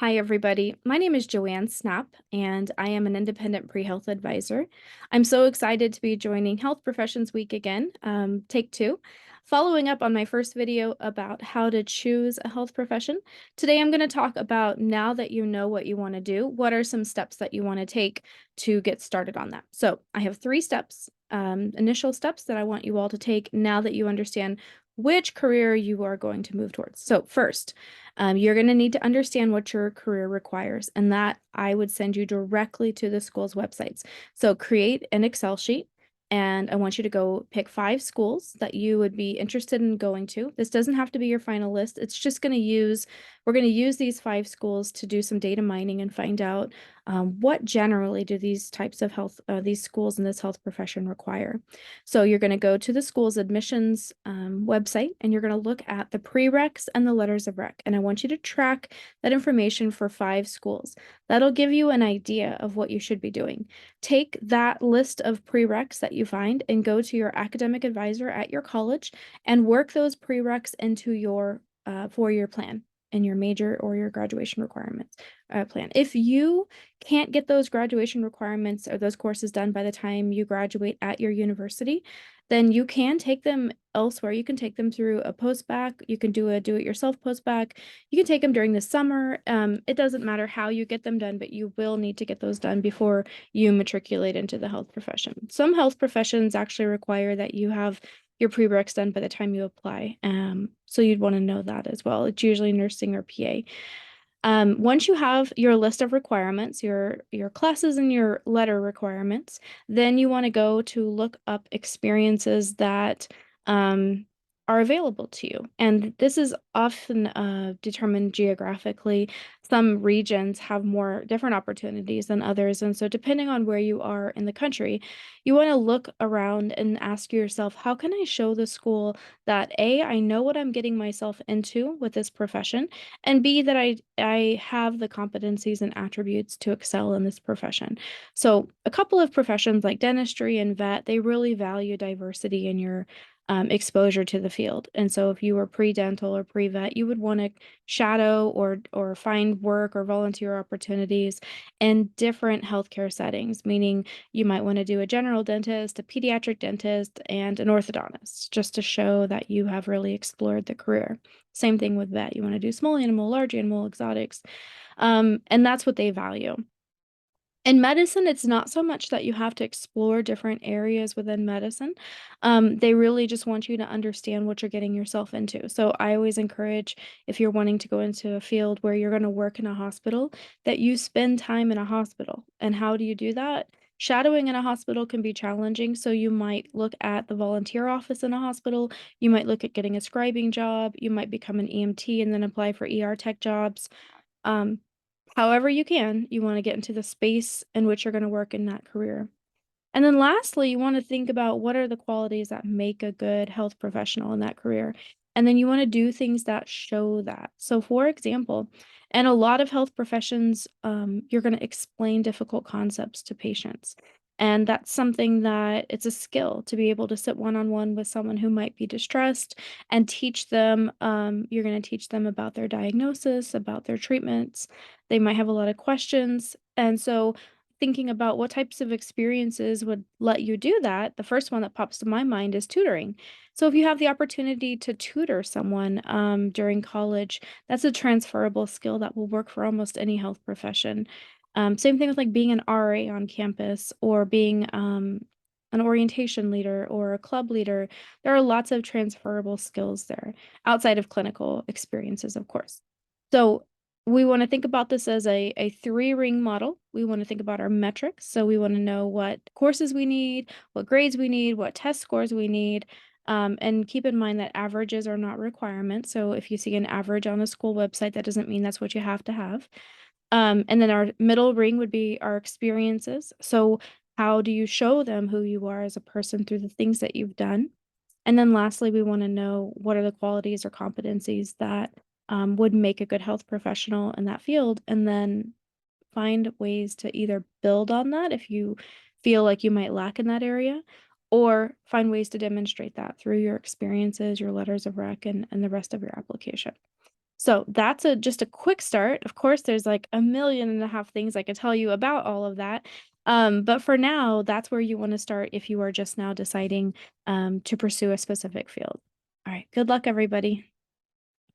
Hi, everybody. My name is Joanne Snapp, and I am an independent pre-health advisor. I'm so excited to be joining Health Professions Week again, take two. Following up on my first video about how to choose a health profession, today I'm going to talk about now that you know what you want to do, what are some steps that you want to take to get started on that. So I have three steps, initial steps that I want you all to take now that you understand which career you are going to move towards. So first, you're going to need to understand what your career requires, and that I would send you directly to the school's websites. So create an Excel sheet, and I want you to go pick 5 schools that you would be interested in going to. This doesn't have to be your final list. It's just going to we're going to use these 5 schools to do some data mining and find out what generally do these types of these schools in this health profession require. So you're going to go to the school's admissions website, and you're going to look at the prereqs and the letters of rec. And I want you to track that information for 5 schools. That'll give you an idea of what you should be doing. Take that list of prereqs that you find and go to your academic advisor at your college and work those prereqs into your 4-year plan and your major or your graduation requirements plan. If you can't get those graduation requirements or those courses done by the time you graduate at your university, then you can take them elsewhere. You can take them through a post-bac. You can do a do-it-yourself post-bac. You can take them during the summer. It doesn't matter how you get them done, but you will need to get those done before you matriculate into the health profession. Some health professions actually require that you have your prereqs done by the time you apply. So you'd want to know that as well. It's usually nursing or PA. Once you have your list of requirements, your classes and your letter requirements, then you want to go to look up experiences that are available to you. And this is often determined geographically. Some regions have more different opportunities than others. And so depending on where you are in the country, you want to look around and ask yourself, how can I show the school that A, I know what I'm getting myself into with this profession, and B, that I have the competencies and attributes to excel in this profession. So a couple of professions like dentistry and vet, they really value diversity in your exposure to the field. And so if you were pre-dental or pre-vet, you would want to shadow or find work or volunteer opportunities in different healthcare settings, meaning you might want to do a general dentist, a pediatric dentist, and an orthodontist, just to show that you have really explored the career. Same thing with vet. You want to do small animal, large animal, exotics. And that's what they value. In medicine, it's not so much that you have to explore different areas within medicine. They really just want you to understand what you're getting yourself into. So I always encourage, if you're wanting to go into a field where you're going to work in a hospital, that you spend time in a hospital. And how do you do that? Shadowing in a hospital can be challenging, so you might look at the volunteer office in a hospital. You might look at getting a scribing job. You might become an EMT and then apply for ER tech jobs. Um, However you can, you want to get into the space in which you're going to work in that career. And then lastly, you want to think about what are the qualities that make a good health professional in that career. And then you want to do things that show that. So, for example, in a lot of health professions, you're going to explain difficult concepts to patients. And that's something that it's a skill to be able to sit one-on-one with someone who might be distressed and teach them. You're going to teach them about their diagnosis, about their treatments. They might have a lot of questions. And so, thinking about what types of experiences would let you do that, the first one that pops to my mind is tutoring. So if you have the opportunity to tutor someone during college, that's a transferable skill that will work for almost any health profession. Same thing with like being an RA on campus or being an orientation leader or a club leader. There are lots of transferable skills there outside of clinical experiences, of course. So we want to think about this as a 3-ring model. We want to think about our metrics. So we want to know what courses we need, what grades we need, what test scores we need. And keep in mind that averages are not requirements. So if you see an average on a school website, that doesn't mean that's what you have to have. And then our middle ring would be our experiences. So how do you show them who you are as a person through the things that you've done? And then lastly, we want to know what are the qualities or competencies that would make a good health professional in that field, and then find ways to either build on that if you feel like you might lack in that area, or find ways to demonstrate that through your experiences, your letters of rec, and the rest of your application. So that's just a quick start. Of course, there's like a million and a half things I could tell you about all of that. But for now, that's where you want to start if you are just now deciding to pursue a specific field. All right, good luck, everybody.